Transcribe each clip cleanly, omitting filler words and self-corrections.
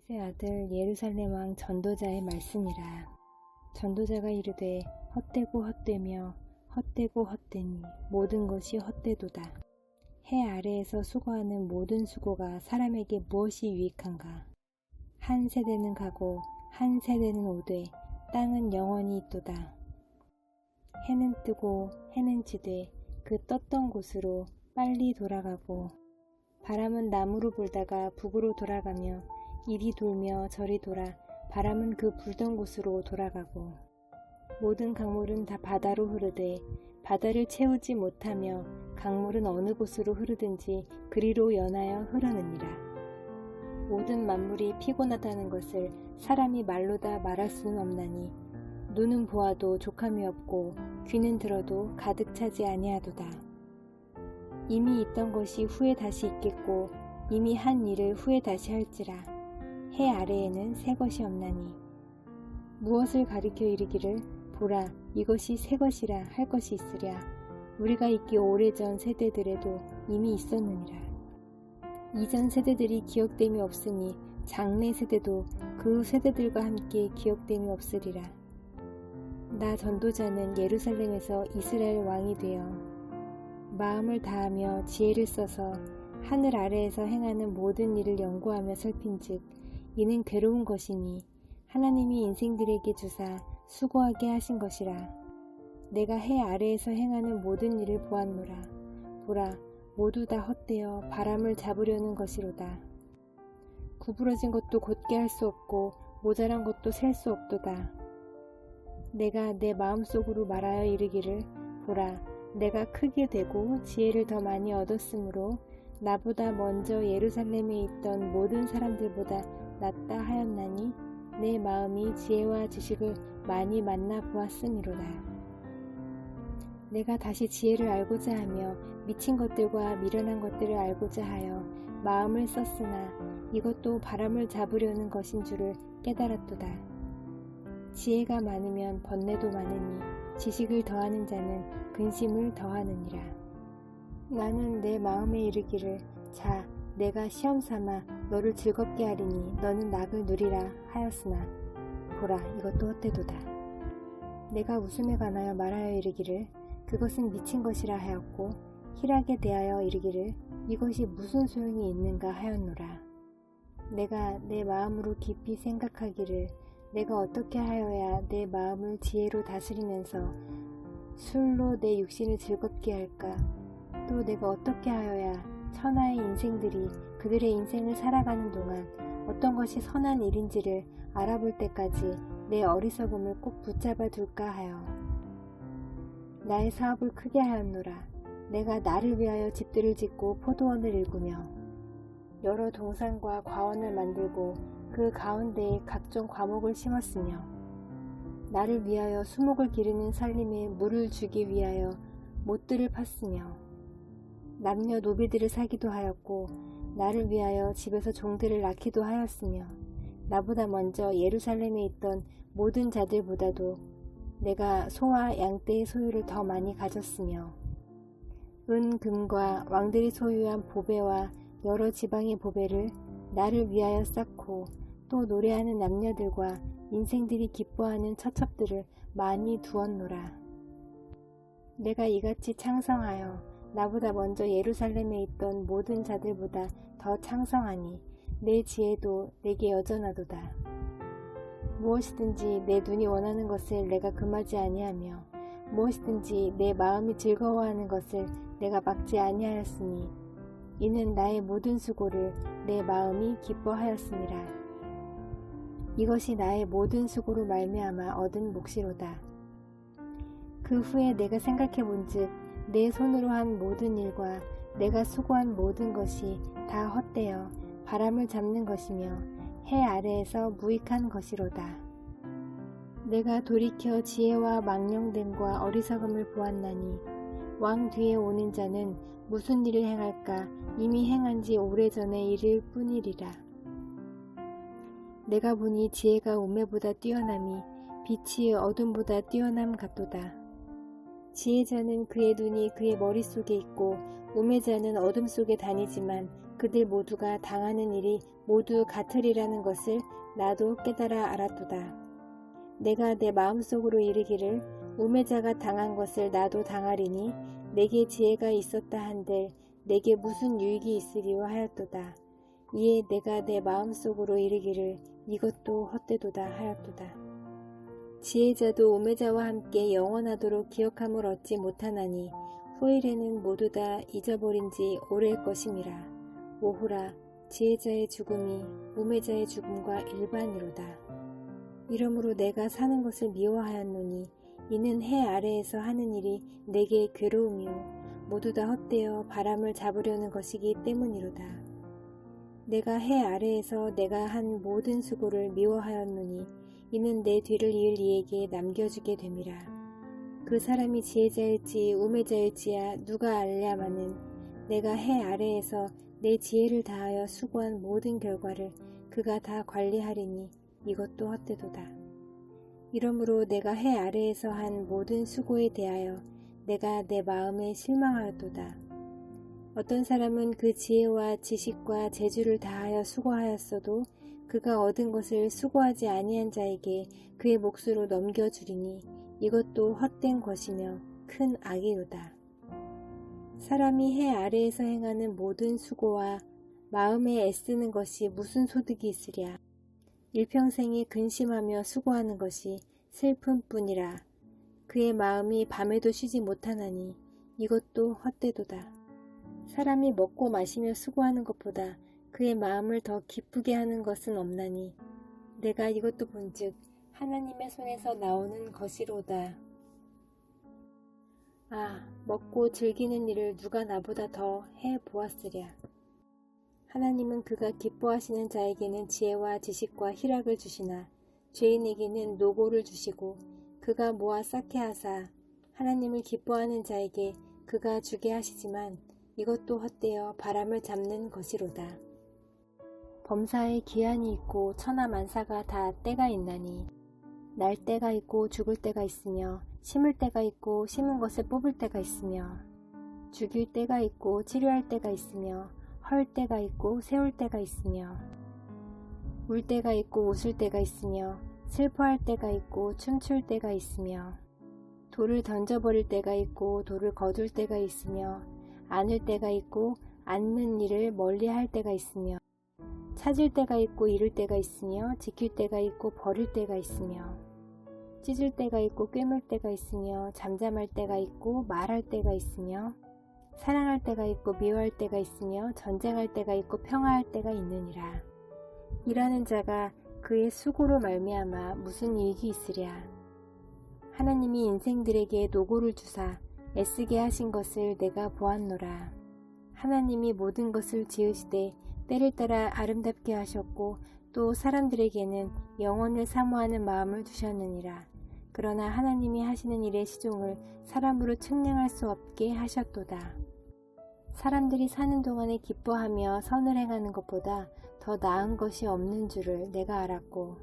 다윗의 아들 예루살렘 왕 전도자의 말씀이라. 전도자가 이르되 헛되고 헛되며 헛되고 헛되니 모든 것이 헛되도다. 해 아래에서 수고하는 모든 수고가 사람에게 무엇이 유익한가. 한 세대는 가고 한 세대는 오되 땅은 영원히 있도다. 해는 뜨고 해는 지되 그 떴던 곳으로 빨리 돌아가고, 바람은 남으로 불다가 북으로 돌아가며 이리 돌며 저리 돌아 바람은 그 불던 곳으로 돌아가고, 모든 강물은 다 바다로 흐르되 바다를 채우지 못하며 강물은 어느 곳으로 흐르든지 그리로 연하여 흐르느니라. 모든 만물이 피곤하다는 것을 사람이 말로 다 말할 수는 없나니 눈은 보아도 족함이 없고 귀는 들어도 가득 차지 아니하도다. 이미 있던 것이 후에 다시 있겠고 이미 한 일을 후에 다시 할지라. 해 아래에는 새 것이 없나니 무엇을 가리켜 이르기를 보라 이것이 새 것이라 할 것이 있으랴. 우리가 있기 오래전 세대들에도 이미 있었느니라. 이전 세대들이 기억됨이 없으니 장래 세대도 그 세대들과 함께 기억됨이 없으리라. 나 전도자는 예루살렘에서 이스라엘 왕이 되어 마음을 다하며 지혜를 써서 하늘 아래에서 행하는 모든 일을 연구하며 살핀즉 이는 괴로운 것이니 하나님이 인생들에게 주사 수고하게 하신 것이라. 내가 해 아래에서 행하는 모든 일을 보았노라. 보라 모두 다 헛되어 바람을 잡으려는 것이로다. 구부러진 것도 곧게 할 수 없고 모자란 것도 셀 수 없도다. 내가 내 마음속으로 말하여 이르기를 보라 내가 크게 되고 지혜를 더 많이 얻었으므로 나보다 먼저 예루살렘에 있던 모든 사람들보다 낫다 하였나니 내 마음이 지혜와 지식을 많이 만나 보았음이로다. 내가 다시 지혜를 알고자 하며 미친 것들과 미련한 것들을 알고자 하여 마음을 썼으나 이것도 바람을 잡으려는 것인 줄을 깨달았도다. 지혜가 많으면 번뇌도 많으니 지식을 더하는 자는 근심을 더하느니라. 나는 내 마음에 이르기를 자 내가 시험삼아 너를 즐겁게 하리니 너는 낙을 누리라 하였으나 보라 이것도 헛되도다. 내가 웃음에 관하여 말하여 이르기를 그것은 미친 것이라 하였고 희락에 대하여 이르기를 이것이 무슨 소용이 있는가 하였노라. 내가 내 마음으로 깊이 생각하기를 내가 어떻게 하여야 내 마음을 지혜로 다스리면서 술로 내 육신을 즐겁게 할까. 또 내가 어떻게 하여야 천하의 인생들이 그들의 인생을 살아가는 동안 어떤 것이 선한 일인지를 알아볼 때까지 내 어리석음을 꼭 붙잡아 둘까 하여 나의 사업을 크게 하였노라. 내가 나를 위하여 집들을 짓고 포도원을 일구며 여러 동산과 과원을 만들고 그 가운데에 각종 과목을 심었으며 나를 위하여 수목을 기르는 살림에 물을 주기 위하여 못들을 팠으며 남녀 노비들을 사기도 하였고 나를 위하여 집에서 종들을 낳기도 하였으며 나보다 먼저 예루살렘에 있던 모든 자들보다도 내가 소와 양떼의 소유를 더 많이 가졌으며 은 금과 왕들이 소유한 보배와 여러 지방의 보배를 나를 위하여 쌓고 또 노래하는 남녀들과 인생들이 기뻐하는 처첩들을 많이 두었노라. 내가 이같이 창성하여 나보다 먼저 예루살렘에 있던 모든 자들보다 더 창성하니 내 지혜도 내게 여전하도다. 무엇이든지 내 눈이 원하는 것을 내가 금하지 아니하며 무엇이든지 내 마음이 즐거워하는 것을 내가 막지 아니하였으니 이는 나의 모든 수고를 내 마음이 기뻐하였음이라. 이것이 나의 모든 수고로 말미암아 얻은 몫이로다. 그 후에 내가 생각해 본즉 내 손으로 한 모든 일과 내가 수고한 모든 것이 다 헛되어 바람을 잡는 것이며 해 아래에서 무익한 것이로다. 내가 돌이켜 지혜와 망령됨과 어리석음을 보았나니 왕 뒤에 오는 자는 무슨 일을 행할까 이미 행한 지 오래전의 일일 뿐이리라. 내가 보니 지혜가 우매보다 뛰어남이 빛이 어둠보다 뛰어남 같도다. 지혜자는 그의 눈이 그의 머릿속에 있고 우매자는 어둠 속에 다니지만 그들 모두가 당하는 일이 모두 같으리라는 것을 나도 깨달아 알았도다. 내가 내 마음속으로 이르기를 우매자가 당한 것을 나도 당하리니 내게 지혜가 있었다 한들 내게 무슨 유익이 있으리요 하였도다. 이에 내가 내 마음속으로 이르기를 이것도 헛되도다 하였도다. 지혜자도 우매자와 함께 영원하도록 기억함을 얻지 못하나니 후일에는 모두 다 잊어버린 지 오래일 것임이라. 오호라, 지혜자의 죽음이 우매자의 죽음과 일반이로다. 이러므로 내가 사는 것을 미워하였노니 이는 해 아래에서 하는 일이 내게 괴로움이요 모두 다 헛되어 바람을 잡으려는 것이기 때문이로다. 내가 해 아래에서 내가 한 모든 수고를 미워하였노니 이는 내 뒤를 이을 이에게 남겨주게 됨이라. 그 사람이 지혜자일지 우매자일지야 누가 알랴마는 내가 해 아래에서 내 지혜를 다하여 수고한 모든 결과를 그가 다 관리하리니 이것도 헛되도다. 이러므로 내가 해 아래에서 한 모든 수고에 대하여 내가 내 마음에 실망하였도다. 어떤 사람은 그 지혜와 지식과 재주를 다하여 수고하였어도 그가 얻은 것을 수고하지 아니한 자에게 그의 몫으로 넘겨주리니 이것도 헛된 것이며 큰 악이로다. 사람이 해 아래에서 행하는 모든 수고와 마음에 애쓰는 것이 무슨 소득이 있으랴. 일평생에 근심하며 수고하는 것이 슬픔뿐이라. 그의 마음이 밤에도 쉬지 못하나니 이것도 헛되도다. 사람이 먹고 마시며 수고하는 것보다 그의 마음을 더 기쁘게 하는 것은 없나니 내가 이것도 본즉 하나님의 손에서 나오는 것이로다. 아, 먹고 즐기는 일을 누가 나보다 더 해보았으랴. 하나님은 그가 기뻐하시는 자에게는 지혜와 지식과 희락을 주시나 죄인에게는 노고를 주시고 그가 모아 쌓게 하사 하나님을 기뻐하는 자에게 그가 주게 하시지만 이것도 헛되어 바람을 잡는 것이로다. 범사에 기한이 있고 천하만사가 다 때가 있나니 날 때가 있고 죽을 때가 있으며 심을 때가 있고 심은 것을 뽑을 때가 있으며 죽일 때가 있고 치료할 때가 있으며 헐 때가 있고 세울 때가 있으며 울 때가 있고 웃을 때가 있으며 슬퍼할 때가 있고 춤출 때가 있으며 돌을 던져버릴 때가 있고 돌을 거둘 때가 있으며 안을 때가 있고 앉는 일을 멀리할 때가 있으며 찾을 때가 있고 잃을 때가 있으며 지킬 때가 있고 버릴 때가 있으며 찢을 때가 있고 꿰물 때가 있으며 잠잠할 때가 있고 말할 때가 있으며 사랑할 때가 있고 미워할 때가 있으며 전쟁할 때가 있고 평화할 때가 있느니라. 일하는 자가 그의 수고로 말미암아 무슨 이익이 있으랴. 하나님이 인생들에게 노고를 주사 애쓰게 하신 것을 내가 보았노라. 하나님이 모든 것을 지으시되 때를 따라 아름답게 하셨고 또 사람들에게는 영원을 사모하는 마음을 주셨느니라. 그러나 하나님이 하시는 일의 시종을 사람으로 측량할 수 없게 하셨도다. 사람들이 사는 동안에 기뻐하며 선을 행하는 것보다 더 나은 것이 없는 줄을 내가 알았고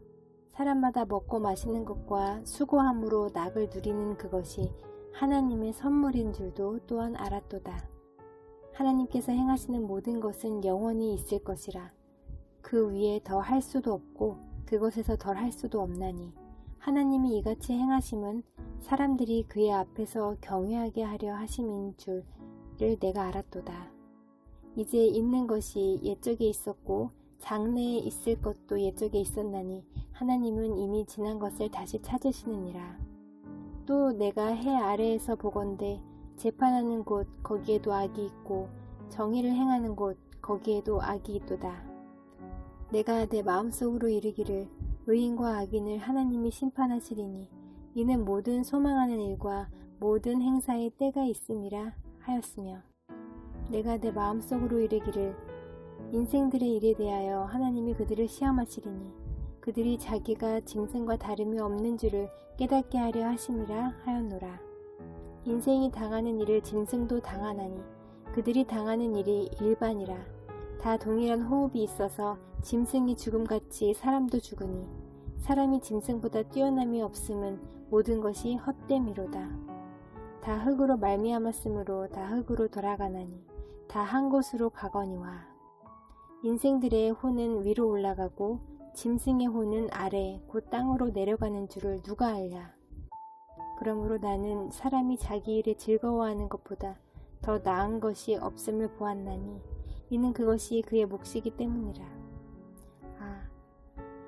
사람마다 먹고 마시는 것과 수고함으로 낙을 누리는 그것이 하나님의 선물인 줄도 또한 알았도다. 하나님께서 행하시는 모든 것은 영원히 있을 것이라. 그 위에 더 할 수도 없고 그것에서 덜 할 수도 없나니 하나님이 이같이 행하심은 사람들이 그의 앞에서 경외하게 하려 하심인 줄을 내가 알았도다. 이제 있는 것이 옛적에 있었고 장래에 있을 것도 옛적에 있었나니 하나님은 이미 지난 것을 다시 찾으시느니라. 또 내가 해 아래에서 보건대 재판하는 곳 거기에도 악이 있고 정의를 행하는 곳 거기에도 악이 있도다. 내가 내 마음속으로 이르기를 의인과 악인을 하나님이 심판하시리니 이는 모든 소망하는 일과 모든 행사에 때가 있음이라 하였으며 내가 내 마음속으로 이르기를 인생들의 일에 대하여 하나님이 그들을 시험하시리니 그들이 자기가 짐승과 다름이 없는 줄을 깨닫게 하려 하심이라 하였노라. 인생이 당하는 일을 짐승도 당하나니 그들이 당하는 일이 일반이라. 다 동일한 호흡이 있어서 짐승이 죽음같이 사람도 죽으니 사람이 짐승보다 뛰어남이 없음은 모든 것이 헛됨이로다. 다 흙으로 말미암았으므로 다 흙으로 돌아가나니 다 한 곳으로 가거니와 인생들의 혼은 위로 올라가고 짐승의 혼은 아래 곧 땅으로 내려가는 줄을 누가 알랴. 그러므로 나는 사람이 자기 일에 즐거워하는 것보다 더 나은 것이 없음을 보았나니 이는 그것이 그의 몫이기 때문이라. 아,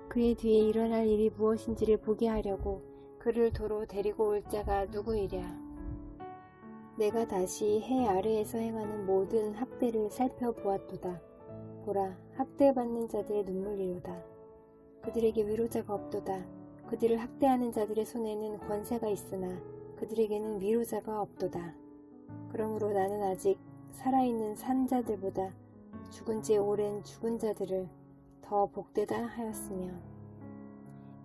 그의 뒤에 일어날 일이 무엇인지를 보게 하려고 그를 도로 데리고 올 자가 누구이랴. 내가 다시 해 아래에서 행하는 모든 학대를 살펴보았도다. 보라, 학대받는 자들의 눈물이로다. 그들에게 위로자가 없도다. 그들을 학대하는 자들의 손에는 권세가 있으나 그들에게는 위로자가 없도다. 그러므로 나는 아직 살아있는 산 자들보다 죽은 지 오랜 죽은 자들을 더 복되다 하였으며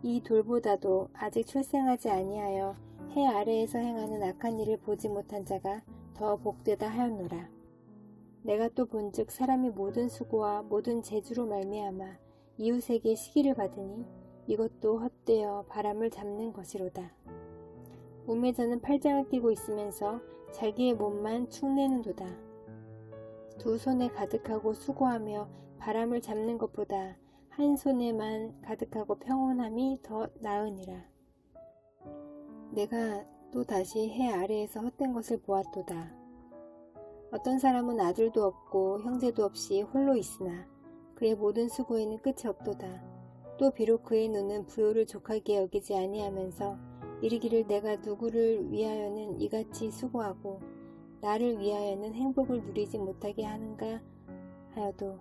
이 돌보다도 아직 출생하지 아니하여 해 아래에서 행하는 악한 일을 보지 못한 자가 더 복되다 하였노라. 내가 또 본즉 사람이 모든 수고와 모든 재주로 말미암아 이웃에게 시기를 받으니 이것도 헛되어 바람을 잡는 것이로다. 우매자는 팔짱을 끼고 있으면서 자기의 몸만 축내는도다. 두 손에 가득하고 수고하며 바람을 잡는 것보다 한 손에만 가득하고 평온함이 더 나으니라. 내가 또 다시 해 아래에서 헛된 것을 보았도다. 어떤 사람은 아들도 없고 형제도 없이 홀로 있으나 그의 모든 수고에는 끝이 없도다. 또 비록 그의 눈은 부요를 족하게 여기지 아니하면서 이르기를 내가 누구를 위하여는 이같이 수고하고 나를 위하여는 행복을 누리지 못하게 하는가 하여도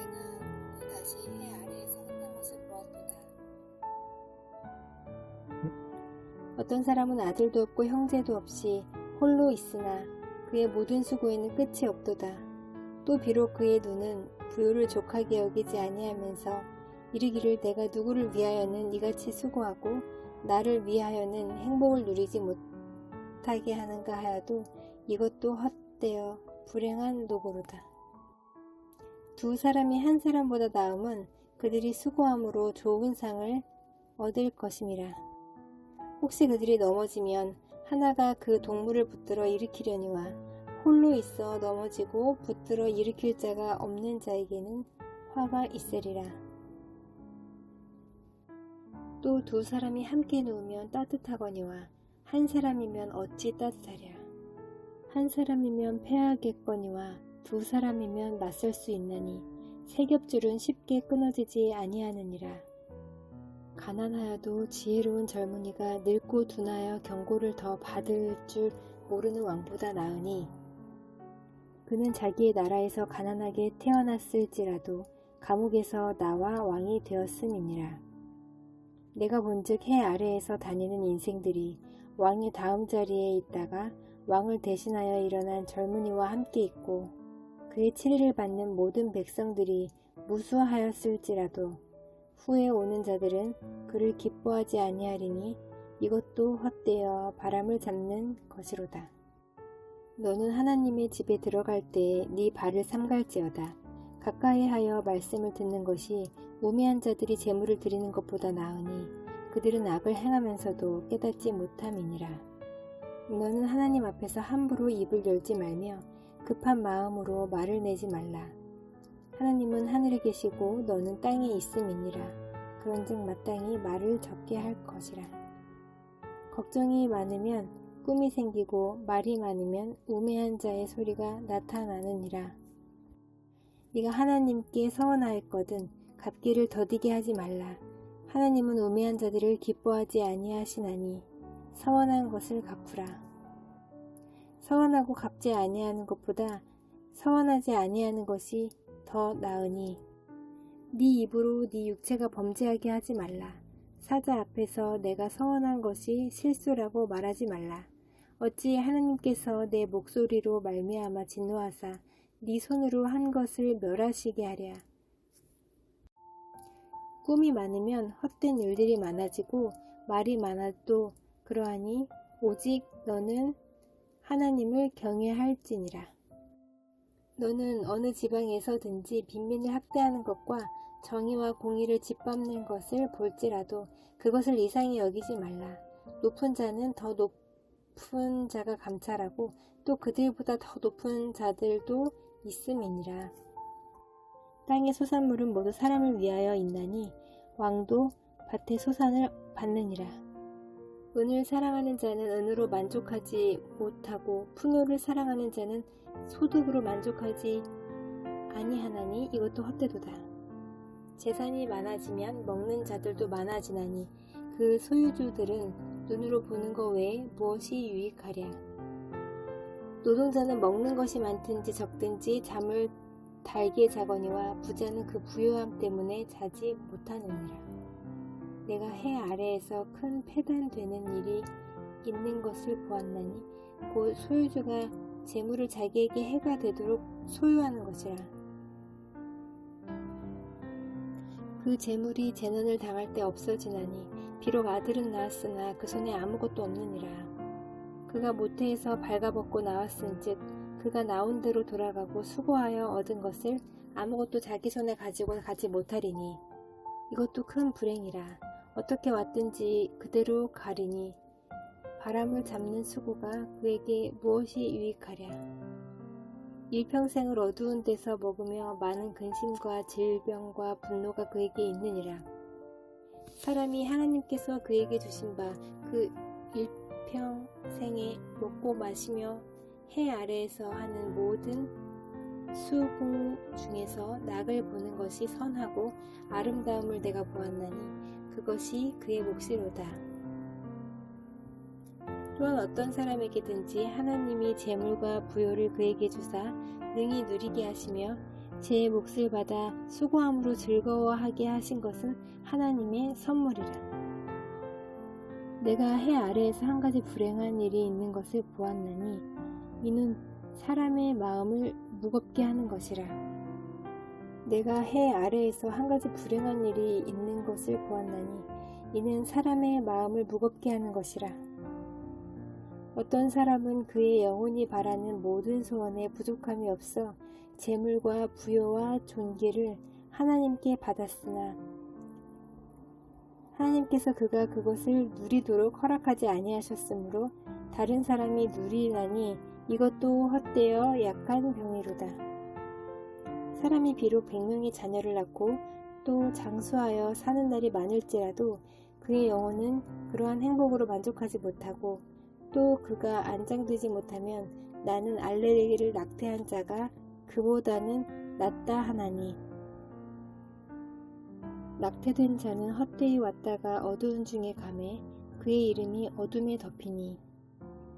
내가 또 다시 해 아래에서 헛된 것을 보았도다. 어떤 사람은 아들도 없고 형제도 없이 홀로 있으나 그의 모든 수고에는 끝이 없도다. 또 비록 그의 눈은 부요를 족하게 여기지 아니하면서 이르기를 내가 누구를 위하여는 이같이 수고하고 나를 위하여는 행복을 누리지 못하게 하는가 하여도 이것도 헛되어 불행한 노고로다. 두 사람이 한 사람보다 나음은 그들이 수고함으로 좋은 상을 얻을 것임이라. 혹시 그들이 넘어지면 하나가 그 동물을 붙들어 일으키려니와 홀로 있어 넘어지고 붙들어 일으킬 자가 없는 자에게는 화가 있으리라. 또 두 사람이 함께 누우면 따뜻하거니와 한 사람이면 어찌 따뜻하랴. 한 사람이면 패하겠거니와 두 사람이면 맞설 수 있나니 세 겹줄은 쉽게 끊어지지 아니하느니라. 가난하여도 지혜로운 젊은이가 늙고 둔하여 경고를 더 받을 줄 모르는 왕보다 나으니 그는 자기의 나라에서 가난하게 태어났을지라도 감옥에서 나와 왕이 되었음이니라. 내가 본즉 해 아래에서 다니는 인생들이 왕의 다음 자리에 있다가 왕을 대신하여 일어난 젊은이와 함께 있고 그의 치리를 받는 모든 백성들이 무수하였을지라도 후에 오는 자들은 그를 기뻐하지 아니하리니 이것도 헛되어 바람을 잡는 것이로다. 너는 하나님의 집에 들어갈 때에 네 발을 삼갈지어다. 가까이 하여 말씀을 듣는 것이 우매한 자들이 제물을 드리는 것보다 나으니 그들은 악을 행하면서도 깨닫지 못함이니라. 너는 하나님 앞에서 함부로 입을 열지 말며 급한 마음으로 말을 내지 말라. 하나님은 하늘에 계시고 너는 땅에 있음이니라. 그런즉 마땅히 말을 적게 할 것이라. 걱정이 많으면 꿈이 생기고 말이 많으면 우매한 자의 소리가 나타나느니라. 네가 하나님께 서원하였거든 갚기를 더디게 하지 말라. 하나님은 우매한 자들을 기뻐하지 아니하시나니 서원한 것을 갚으라. 서원하고 갚지 아니하는 것보다 서원하지 아니하는 것이 더 나으니 네 입으로 네 육체가 범죄하게 하지 말라. 사자 앞에서 내가 서원한 것이 실수라고 말하지 말라. 어찌 하나님께서 내 목소리로 말미암아 진노하사 네 손으로 한 것을 멸하시게 하랴. 꿈이 많으면 헛된 일들이 많아지고 말이 많아도 그러하니 오직 너는 하나님을 경외할지니라. 너는 어느 지방에서든지 빈민을 학대하는 것과 정의와 공의를 짓밟는 것을 볼지라도 그것을 이상히 여기지 말라. 높은 자는 더 높은 자가 감찰하고 또 그들보다 더 높은 자들도 있음이니라. 땅의 소산물은 모두 사람을 위하여 있나니 왕도 밭의 소산을 받느니라. 은을 사랑하는 자는 은으로 만족하지 못하고 풍요를 사랑하는 자는 소득으로 만족하지 아니하나니 이것도 헛되도다. 재산이 많아지면 먹는 자들도 많아지나니 그 소유주들은 눈으로 보는 것 외에 무엇이 유익하랴. 노동자는 먹는 것이 많든지 적든지 잠을 달게 자거니와 부자는 그 부요함 때문에 자지 못하느니라. 내가 해 아래에서 큰 패단되는 일이 있는 것을 보았나니 곧 소유주가 재물을 자기에게 해가 되도록 소유하는 것이라. 그 재물이 재난을 당할 때 없어지나니 비록 아들은 낳았으나 그 손에 아무것도 없느니라. 그가 모태에서 발가벗고 나왔은즉 그가 나온 대로 돌아가고 수고하여 얻은 것을 아무것도 자기 손에 가지고 가지 못하리니 이것도 큰 불행이라. 어떻게 왔든지 그대로 가리니 바람을 잡는 수고가 그에게 무엇이 유익하랴. 일평생을 어두운 데서 먹으며 많은 근심과 질병과 분노가 그에게 있느니라. 사람이 하나님께서 그에게 주신 바 그 일평생에 먹고 마시며 해 아래에서 하는 모든 수고 중에서 낙을 보는 것이 선하고 아름다움을 내가 보았나니 그것이 그의 몫이로다. 또한 어떤 사람에게든지 하나님이 재물과 부요를 그에게 주사 능히 누리게 하시며 제 몫을 받아 수고함으로 즐거워하게 하신 것은 하나님의 선물이라. 내가 해 아래에서 한 가지 불행한 일이 있는 것을 보았나니 이는 사람의 마음을 무겁게 하는 것이라. 내가 해 아래에서 한 가지 불행한 일이 있는 것을 보았나니 이는 사람의 마음을 무겁게 하는 것이라. 어떤 사람은 그의 영혼이 바라는 모든 소원에 부족함이 없어 재물과 부요와 존귀를 하나님께 받았으나 하나님께서 그가 그것을 누리도록 허락하지 아니하셨으므로 다른 사람이 누리나니 이것도 헛되어 약한 병이로다. 사람이 비록 100명의 자녀를 낳고 또 장수하여 사는 날이 많을지라도 그의 영혼은 그러한 행복으로 만족하지 못하고 또 그가 안장되지 못하면 나는 알레르기를 낙태한 자가 그보다는 낫다 하나니 낙태된 자는 헛되이 왔다가 어두운 중에 가매 그의 이름이 어둠에 덮이니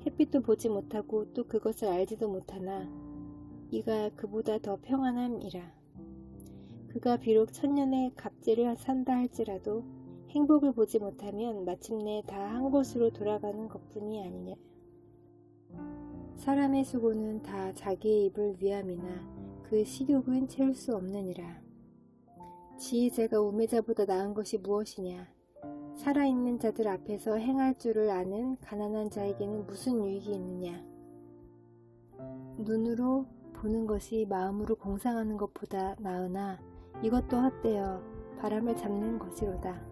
햇빛도 보지 못하고 또 그것을 알지도 못하나 이가 그보다 더 평안함이라. 그가 비록 천년의 갑제를 산다 할지라도 행복을 보지 못하면 마침내 다 한 곳으로 돌아가는 것뿐이 아니냐. 사람의 수고는 다 자기의 입을 위함이나 그 식욕은 채울 수 없느니라. 지혜자가 우매자보다 나은 것이 무엇이냐. 살아있는 자들 앞에서 행할 줄을 아는 가난한 자에게는 무슨 유익이 있느냐. 눈으로 보는 것이 마음으로 공상하는 것보다 나으나 이것도 헛되어 바람을 잡는 것이로다.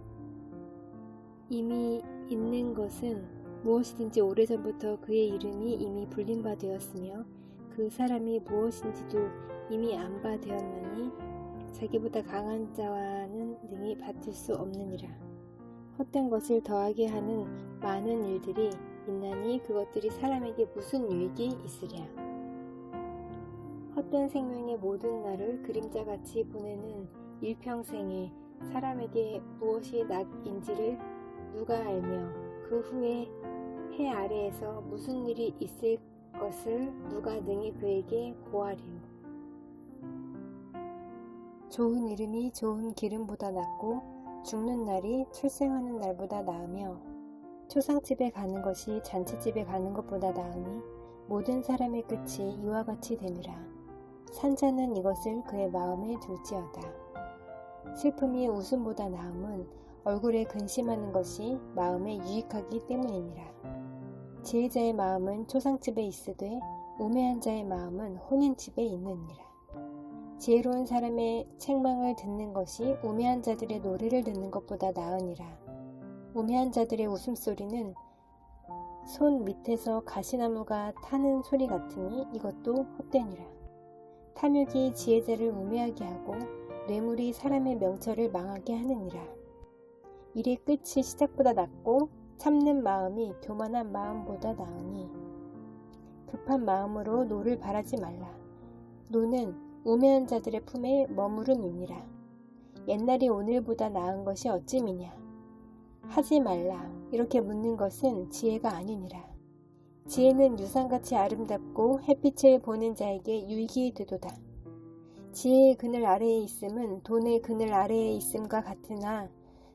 이미 있는 것은 무엇이든지 오래전부터 그의 이름이 이미 불린 바 되었으며 그 사람이 무엇인지도 이미 안 바 되었나니 자기보다 강한 자와는 능히 받을 수 없느니라. 헛된 것을 더하게 하는 많은 일들이 있나니 그것들이 사람에게 무슨 유익이 있으랴. 헛된 생명의 모든 날을 그림자같이 보내는 일평생에 사람에게 무엇이 낙인지를 누가 알며 그 후에 해 아래에서 무슨 일이 있을 것을 누가 능히 그에게 고하리요. 좋은 이름이 좋은 기름보다 낫고 죽는 날이 출생하는 날보다 나으며 초상집에 가는 것이 잔치집에 가는 것보다 나으니 모든 사람의 끝이 이와 같이 됨이라. 산자는 이것을 그의 마음에 둘지어다. 슬픔이 웃음보다 나음은 얼굴에 근심하는 것이 마음에 유익하기 때문이니라. 지혜자의 마음은 초상집에 있으되 우매한 자의 마음은 혼인집에 있느니라. 지혜로운 사람의 책망을 듣는 것이 우매한 자들의 노래를 듣는 것보다 나으니라. 우매한 자들의 웃음소리는 손 밑에서 가시나무가 타는 소리 같으니 이것도 헛되니라. 탐욕이 지혜자를 우매하게 하고 뇌물이 사람의 명철을 망하게 하느니라. 일의 끝이 시작보다 낫고 참는 마음이 교만한 마음보다 나으니 급한 마음으로 노를 바라지 말라. 노는 우매한 자들의 품에 머무름이니라. 옛날이 오늘보다 나은 것이 어찌미냐. 하지 말라. 이렇게 묻는 것은 지혜가 아니니라. 지혜는 유상같이 아름답고 햇빛을 보는 자에게 유익이 되도다. 지혜의 그늘 아래에 있음은 돈의 그늘 아래에 있음과 같으나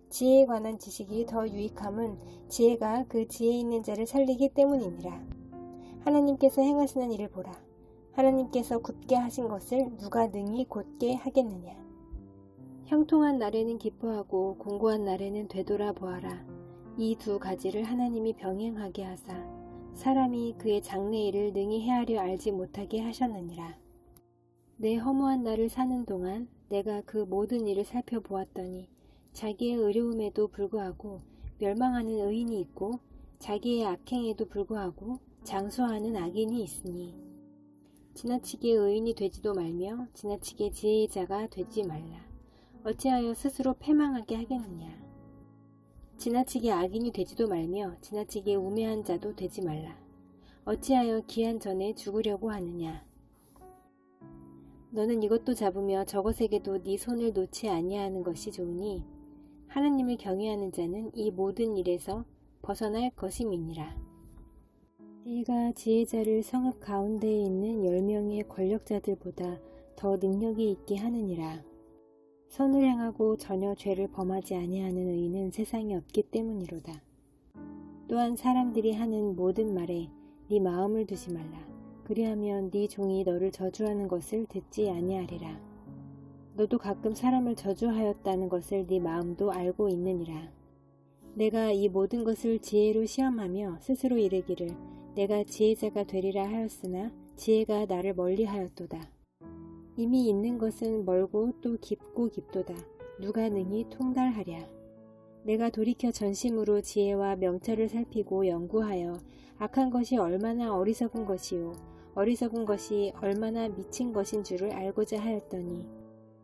지혜에 관한 지식이 더 유익함은 지혜가 그 지혜 있는 자를 살리기 때문이니라. 하나님께서 행하시는 일을 보라. 하나님께서 굳게 하신 것을 누가 능히 곧게 하겠느냐. 형통한 날에는 기뻐하고 공고한 날에는 되돌아 보아라. 이 두 가지를 하나님이 병행하게 하사 사람이 그의 장래일을 능히 헤아려 알지 못하게 하셨느니라. 내 허무한 날을 사는 동안 내가 그 모든 일을 살펴보았더니 자기의 의로움에도 불구하고 멸망하는 의인이 있고 자기의 악행에도 불구하고 장수하는 악인이 있으니 지나치게 의인이 되지도 말며 지나치게 지혜의 자가 되지 말라. 어찌하여 스스로 패망하게 하겠느냐. 지나치게 악인이 되지도 말며 지나치게 우매한 자도 되지 말라. 어찌하여 기한 전에 죽으려고 하느냐. 너는 이것도 잡으며 저것에게도 네 손을 놓지 아니하는 것이 좋으니 하나님을 경외하는 자는 이 모든 일에서 벗어날 것임이니라. 지혜가 지혜자를 성읍 가운데에 있는 10명의 권력자들보다 더 능력이 있게 하느니라. 선을 행하고 전혀 죄를 범하지 아니하는 의인은 세상에 없기 때문이로다. 또한 사람들이 하는 모든 말에 네 마음을 두지 말라. 그리하면 네 종이 너를 저주하는 것을 듣지 아니하리라. 너도 가끔 사람을 저주하였다는 것을 네 마음도 알고 있느니라. 내가 이 모든 것을 지혜로 시험하며 스스로 이르기를 내가 지혜자가 되리라 하였으나 지혜가 나를 멀리하였도다. 이미 있는 것은 멀고 또 깊고 깊도다. 누가 능히 통달하랴. 내가 돌이켜 전심으로 지혜와 명철을 살피고 연구하여 악한 것이 얼마나 어리석은 것이요 어리석은 것이 얼마나 미친 것인 줄을 알고자 하였더니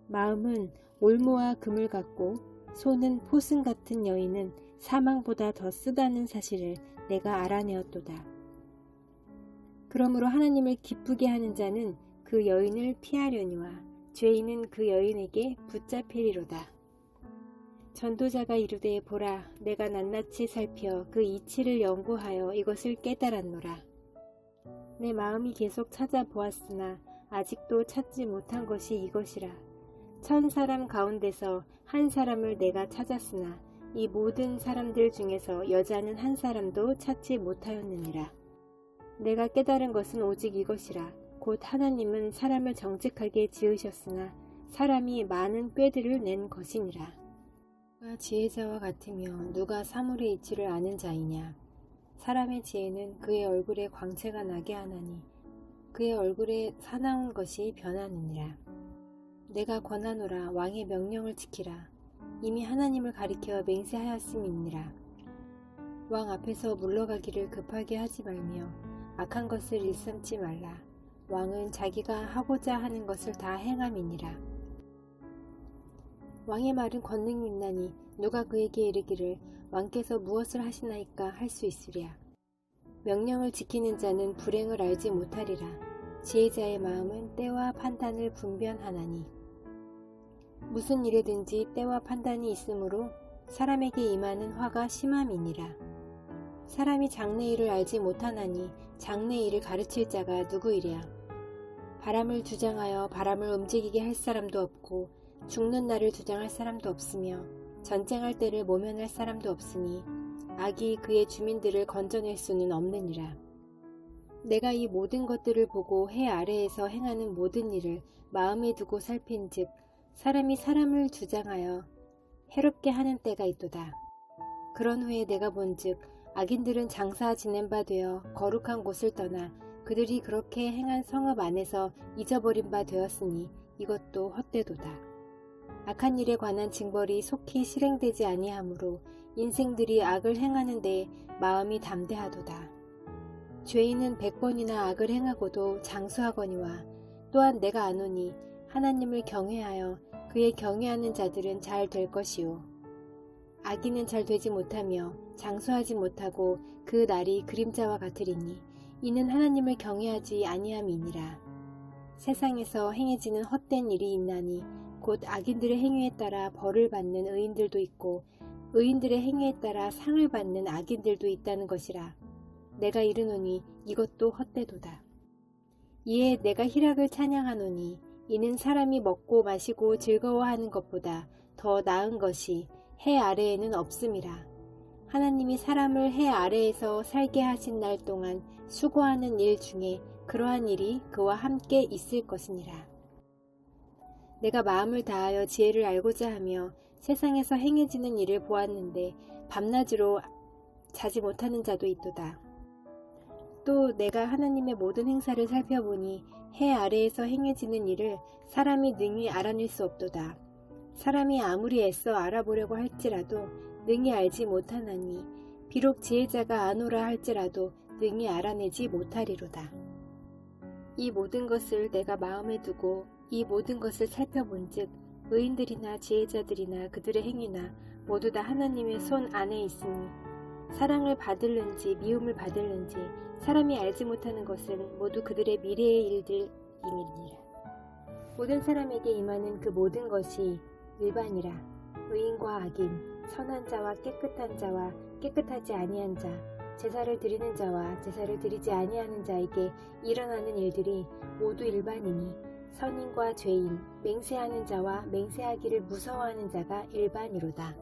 마음은 올무와 금을 같고 손은 포승 같은 여인은 사망보다 더 쓰다는 사실을 내가 알아내었도다. 그러므로 하나님을 기쁘게 하는 자는 그 여인을 피하려니와 죄인은 그 여인에게 붙잡히리로다. 전도자가 이르되 보라 내가 낱낱이 살펴 그 이치를 연구하여 이것을 깨달았노라. 내 마음이 계속 찾아보았으나 아직도 찾지 못한 것이 이것이라. 1000사람 가운데서 한 사람을 내가 찾았으나 이 모든 사람들 중에서 여자는 한 사람도 찾지 못하였느니라. 내가 깨달은 것은 오직 이것이라. 곧 하나님은 사람을 정직하게 지으셨으나 사람이 많은 꾀들을 낸 것이니라. 누가 지혜자와 같으며 누가 사물의 이치를 아는 자이냐. 사람의 지혜는 그의 얼굴에 광채가 나게 하나니 그의 얼굴에 사나운 것이 변하느니라. 내가 권하노라 왕의 명령을 지키라. 이미 하나님을 가리켜 맹세하였음이니라. 왕 앞에서 물러가기를 급하게 하지 말며 악한 것을 일삼지 말라. 왕은 자기가 하고자 하는 것을 다 행함이니라. 왕의 말은 권능이 있나니 누가 그에게 이르기를 왕께서 무엇을 하시나이까 할 수 있으랴. 명령을 지키는 자는 불행을 알지 못하리라. 지혜자의 마음은 때와 판단을 분별하나니 무슨 일에든지 때와 판단이 있으므로 사람에게 임하는 화가 심함이니라. 사람이 장래일을 알지 못하나니 장래일을 가르칠 자가 누구이랴. 바람을 주장하여 바람을 움직이게 할 사람도 없고 죽는 날을 주장할 사람도 없으며 전쟁할 때를 모면할 사람도 없으니 악이 그의 주민들을 건져낼 수는 없느니라. 내가 이 모든 것들을 보고 해 아래에서 행하는 모든 일을 마음에 두고 살핀즉 사람이 사람을 주장하여 해롭게 하는 때가 있도다. 그런 후에 내가 본즉 악인들은 장사 지낸 바 되어 거룩한 곳을 떠나 그들이 그렇게 행한 성읍 안에서 잊어버린 바 되었으니 이것도 헛되도다. 악한 일에 관한 징벌이 속히 실행되지 아니하므로 인생들이 악을 행하는 데 마음이 담대하도다. 죄인은 100번이나 악을 행하고도 장수하거니와 또한 내가 아노니 하나님을 경외하여 그의 경외하는 자들은 잘 될 것이요 악인은 잘 되지 못하며 장수하지 못하고 그 날이 그림자와 같으리니 이는 하나님을 경외하지 아니함이니라. 세상에서 행해지는 헛된 일이 있나니 곧 악인들의 행위에 따라 벌을 받는 의인들도 있고 의인들의 행위에 따라 상을 받는 악인들도 있다는 것이라. 내가 이르노니 이것도 헛되도다. 이에 내가 희락을 찬양하노니 이는 사람이 먹고 마시고 즐거워하는 것보다 더 나은 것이 해 아래에는 없음이라. 하나님이 사람을 해 아래에서 살게 하신 날 동안 수고하는 일 중에 그러한 일이 그와 함께 있을 것이니라. 내가 마음을 다하여 지혜를 알고자 하며 세상에서 행해지는 일을 보았는데 밤낮으로 자지 못하는 자도 있도다. 또 내가 하나님의 모든 행사를 살펴보니 해 아래에서 행해지는 일을 사람이 능히 알아낼 수 없도다. 사람이 아무리 애써 알아보려고 할지라도 능히 알지 못하나니 비록 지혜자가 아노라 할지라도 능히 알아내지 못하리로다. 이 모든 것을 내가 마음에 두고 이 모든 것을 살펴본즉 의인들이나 지혜자들이나 그들의 행위나 모두 다 하나님의 손 안에 있으니 사랑을 받을는지 미움을 받을는지 사람이 알지 못하는 것은 모두 그들의 미래의 일들임이니라. 모든 사람에게 임하는 그 모든 것이 일반이라. 의인과 악인, 선한 자와 깨끗한 자와 깨끗하지 아니한 자, 제사를 드리는 자와 제사를 드리지 아니하는 자에게 일어나는 일들이 모두 일반이니 선인과 죄인, 맹세하는 자와 맹세하기를 무서워하는 자가 일반이로다.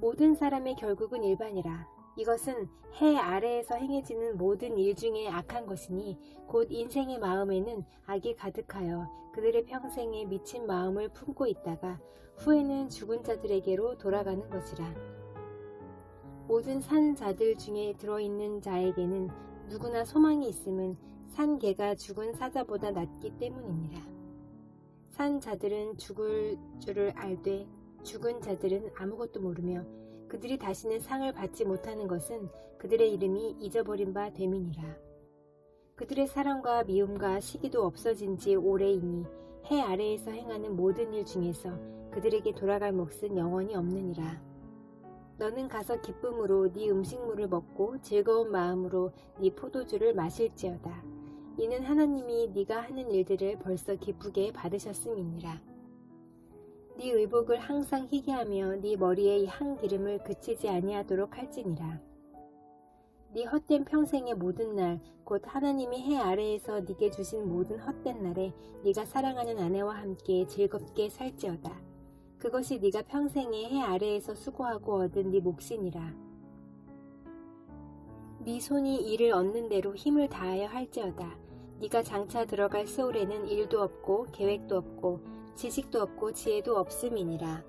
모든 사람의 결국은 일반이라. 이것은 해 아래에서 행해지는 모든 일 중에 악한 것이니 곧 인생의 마음에는 악이 가득하여 그들의 평생에 미친 마음을 품고 있다가 후에는 죽은 자들에게로 돌아가는 것이라. 모든 산 자들 중에 들어있는 자에게는 누구나 소망이 있음은 산 개가 죽은 사자보다 낫기 때문이니라. 산 자들은 죽을 줄을 알되 죽은 자들은 아무것도 모르며 그들이 다시는 상을 받지 못하는 것은 그들의 이름이 잊어버린 바 됨이니라. 그들의 사랑과 미움과 시기도 없어진 지 오래이니 해 아래에서 행하는 모든 일 중에서 그들에게 돌아갈 몫은 영원히 없느니라. 너는 가서 기쁨으로 네 음식물을 먹고 즐거운 마음으로 네 포도주를 마실지어다. 이는 하나님이 네가 하는 일들을 벌써 기쁘게 받으셨음이니라. 네 의복을 항상 희게 하며 네 머리에 향 기름을 그치지 아니하도록 할지니라. 네 헛된 평생의 모든 날 곧 하나님이 해 아래에서 네게 주신 모든 헛된 날에 네가 사랑하는 아내와 함께 즐겁게 살지어다. 그것이 네가 평생에 해 아래에서 수고하고 얻은 네 몫이니라. 네 손이 이를 얻는 대로 힘을 다하여 할지어다. 네가 장차 들어갈 세월에는 일도 없고 계획도 없고 지식도 없고 지혜도 없음이니라.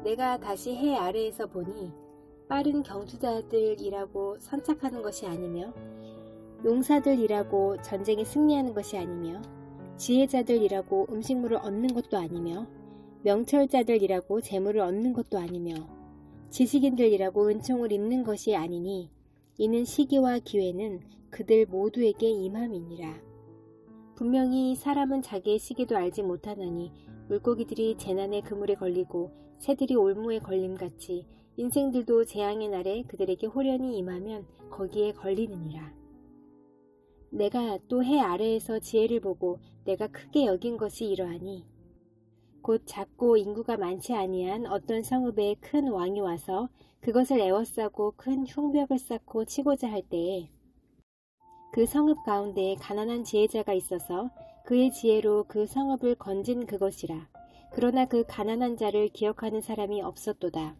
내가 다시 해 아래에서 보니 빠른 경주자들이라고 선착하는 것이 아니며 용사들이라고 전쟁에 승리하는 것이 아니며 지혜자들이라고 음식물을 얻는 것도 아니며 명철자들이라고 재물을 얻는 것도 아니며 지식인들이라고 은총을 입는 것이 아니니 이는 시기와 기회는 그들 모두에게 임함이니라. 분명히 사람은 자기의 시기도 알지 못하나니 물고기들이 재난의 그물에 걸리고 새들이 올무에 걸림같이 인생들도 재앙의 날에 그들에게 호련히 임하면 거기에 걸리느니라. 내가 또 해 아래에서 지혜를 보고 내가 크게 여긴 것이 이러하니 곧 작고 인구가 많지 아니한 어떤 성읍에 큰 왕이 와서 그것을 에워싸고 큰 흉벽을 쌓고 치고자 할 때에 그 성읍 가운데 가난한 지혜자가 있어서 그의 지혜로 그 성읍을 건진 그것이라. 그러나 그 가난한 자를 기억하는 사람이 없었도다.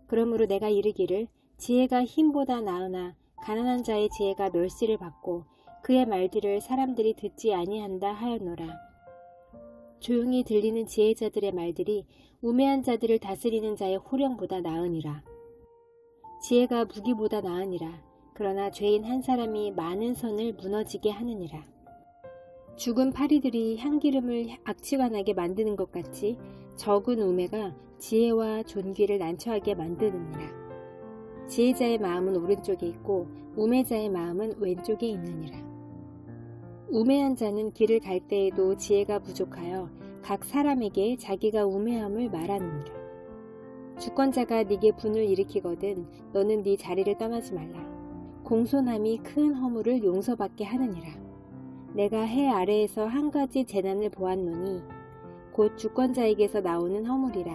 그러므로 내가 이르기를 지혜가 힘보다 나으나 가난한 자의 지혜가 멸시를 받고 그의 말들을 사람들이 듣지 아니한다 하였노라. 조용히 들리는 지혜자들의 말들이 우매한 자들을 다스리는 자의 호령보다 나으니라. 지혜가 무기보다 나으니라. 그러나 죄인 한 사람이 많은 선을 무너지게 하느니라. 죽은 파리들이 향기름을 악취가 나게 만드는 것 같이 적은 우매가 지혜와 존귀를 난처하게 만드느니라. 지혜자의 마음은 오른쪽에 있고 우매자의 마음은 왼쪽에 있느니라. 우매한 자는 길을 갈 때에도 지혜가 부족하여 각 사람에게 자기가 우매함을 말하느니라. 주권자가 네게 분을 일으키거든 너는 네 자리를 떠나지 말라. 공손함이 큰 허물을 용서받게 하느니라. 내가 해 아래에서 한 가지 재난을 보았노니 곧 주권자에게서 나오는 허물이라.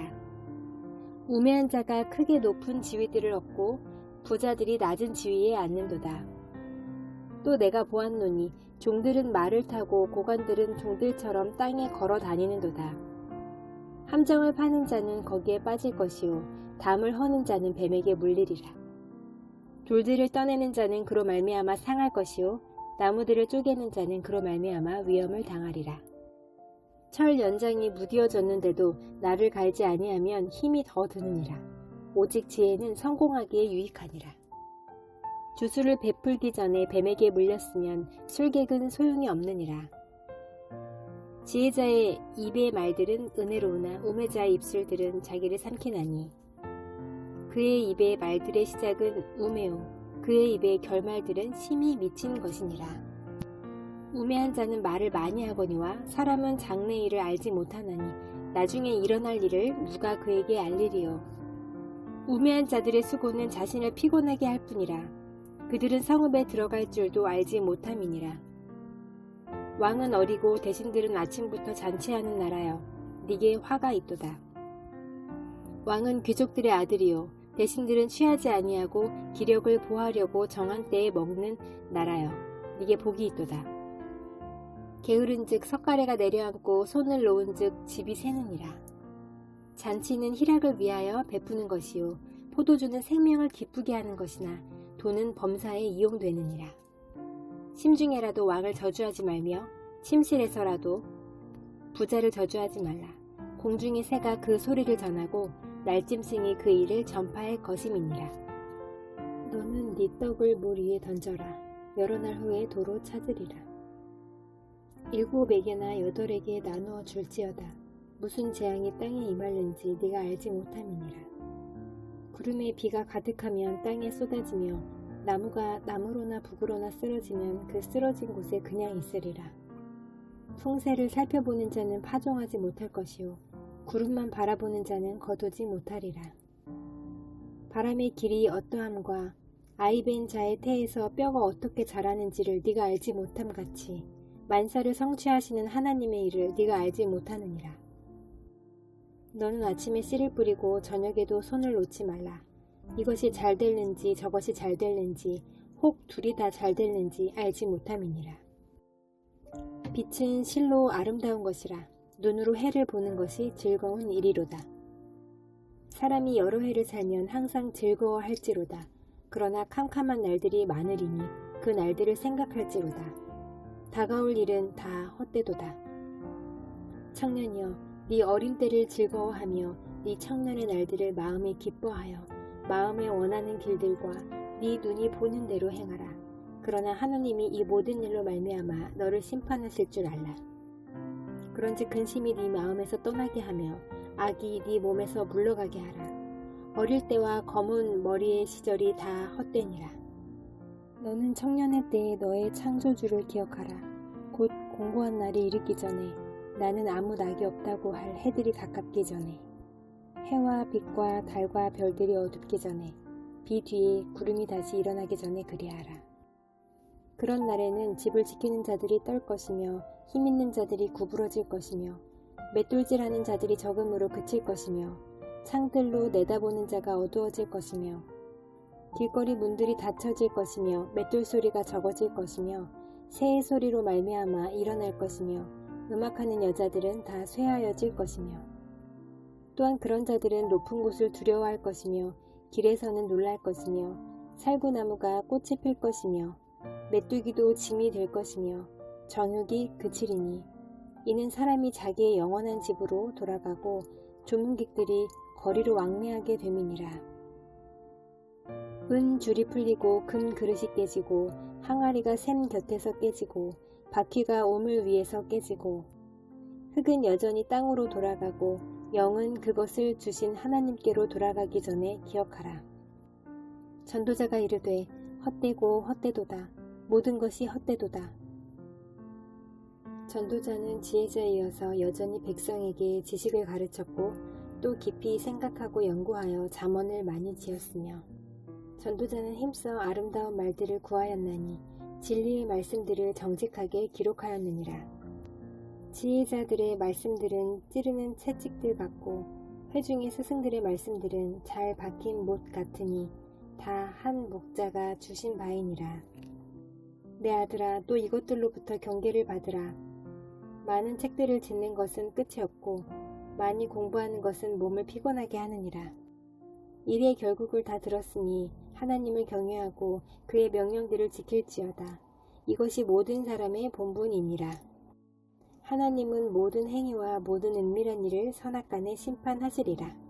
우매한 자가 크게 높은 지위들을 얻고 부자들이 낮은 지위에 앉는도다. 또 내가 보았노니 종들은 말을 타고 고관들은 종들처럼 땅에 걸어 다니는도다. 함정을 파는 자는 거기에 빠질 것이요 담을 허는 자는 뱀에게 물리리라. 돌들을 떠내는 자는 그로 말미암아 상할 것이요 나무들을 쪼개는 자는 그로 말미암아 위험을 당하리라. 철 연장이 무디어졌는데도 나를 갈지 아니하면 힘이 더 드느니라. 오직 지혜는 성공하기에 유익하니라. 주술을 베풀기 전에 뱀에게 물렸으면 술객은 소용이 없느니라. 지혜자의 입의 말들은 은혜로우나 우매자의 입술들은 자기를 삼키나니 그의 입의 말들의 시작은 우매요 그의 입의 결말들은 심히 미친 것이니라. 우매한 자는 말을 많이 하거니와 사람은 장래 일을 알지 못하나니 나중에 일어날 일을 누가 그에게 알리리요. 우매한 자들의 수고는 자신을 피곤하게 할 뿐이라. 그들은 성읍에 들어갈 줄도 알지 못함이니라. 왕은 어리고 대신들은 아침부터 잔치하는 나라여 네게 화가 있도다. 왕은 귀족들의 아들이요 대신들은 취하지 아니하고 기력을 보하려고 정한 때에 먹는 나라여 네게 복이 있도다. 게으른즉 석가래가 내려앉고 손을 놓은즉 집이 새느니라. 잔치는 희락을 위하여 베푸는 것이요 포도주는 생명을 기쁘게 하는 것이나 돈은 범사에 이용되느니라. 심중에라도 왕을 저주하지 말며 침실에서라도 부자를 저주하지 말라. 공중의 새가 그 소리를 전하고 날짐승이 그 일을 전파할 것임이니라. 너는 네 떡을 물 위에 던져라. 여러 날 후에 도로 찾으리라. 7에게나 8에게 나누어 줄지어다. 무슨 재앙이 땅에 임할는지 네가 알지 못함이니라. 구름에 비가 가득하면 땅에 쏟아지며 나무가 나무로나 북으로나 쓰러지면 그 쓰러진 곳에 그냥 있으리라. 풍새를 살펴보는 자는 파종하지 못할 것이요 구름만 바라보는 자는 거두지 못하리라. 바람의 길이 어떠함과 아이벤 자의 태에서 뼈가 어떻게 자라는지를 네가 알지 못함 같이 만사를 성취하시는 하나님의 일을 네가 알지 못하느니라. 너는 아침에 씨를 뿌리고 저녁에도 손을 놓지 말라. 이것이 잘 될는지 저것이 잘 될는지 혹 둘이 다 잘 될는지 알지 못함이니라. 빛은 실로 아름다운 것이라. 눈으로 해를 보는 것이 즐거운 일이로다. 사람이 여러 해를 살면 항상 즐거워할지로다. 그러나 캄캄한 날들이 많으리니 그 날들을 생각할지로다. 다가올 일은 다 헛되도다. 청년이여 네 어린 때를 즐거워하며 네 청년의 날들을 마음에 기뻐하여 마음에 원하는 길들과 네 눈이 보는 대로 행하라. 그러나 하나님이 이 모든 일로 말미암아 너를 심판하실 줄 알라. 그런즉 근심이 네 마음에서 떠나게 하며 악이 네 몸에서 물러가게 하라. 어릴 때와 검은 머리의 시절이 다 헛되니라. 너는 청년의 때에 너의 창조주를 기억하라. 곧 공고한 날이 이르기 전에 나는 아무 낙이 없다고 할 해들이 가깝기 전에 해와 빛과 달과 별들이 어둡기 전에 비 뒤에 구름이 다시 일어나기 전에 그리하라. 그런 날에는 집을 지키는 자들이 떨 것이며 힘있는 자들이 구부러질 것이며 맷돌질하는 자들이 적음으로 그칠 것이며 창들로 내다보는 자가 어두워질 것이며 길거리 문들이 닫혀질 것이며 맷돌 소리가 적어질 것이며 새의 소리로 말미암아 일어날 것이며 음악하는 여자들은 다 쇠하여질 것이며 또한 그런 자들은 높은 곳을 두려워할 것이며 길에서는 놀랄 것이며 살구나무가 꽃이 필 것이며 메뚜기도 짐이 될 것이며 정욕이 그치리니 이는 사람이 자기의 영원한 집으로 돌아가고 조문객들이 거리로 왕래하게 됨이니라. 은 줄이 풀리고 금 그릇이 깨지고 항아리가 샘 곁에서 깨지고 바퀴가 우물 위에서 깨지고 흙은 여전히 땅으로 돌아가고 영은 그것을 주신 하나님께로 돌아가기 전에 기억하라. 전도자가 이르되 헛되고 헛되도다. 모든 것이 헛되도다. 전도자는 지혜자에 이어서 여전히 백성에게 지식을 가르쳤고 또 깊이 생각하고 연구하여 잠언을 많이 지었으며 전도자는 힘써 아름다운 말들을 구하였나니 진리의 말씀들을 정직하게 기록하였느니라. 지혜자들의 말씀들은 찌르는 채찍들 같고 회중의 스승들의 말씀들은 잘 박힌 못 같으니 다 한 목자가 주신 바이니라. 내 아들아, 또 이것들로부터 경계를 받으라. 많은 책들을 짓는 것은 끝이 없고 많이 공부하는 것은 몸을 피곤하게 하느니라. 일의 결국을 다 들었으니 하나님을 경외하고 그의 명령들을 지킬지어다. 이것이 모든 사람의 본분이니라. 하나님은 모든 행위와 모든 은밀한 일을 선악간에 심판하시리라.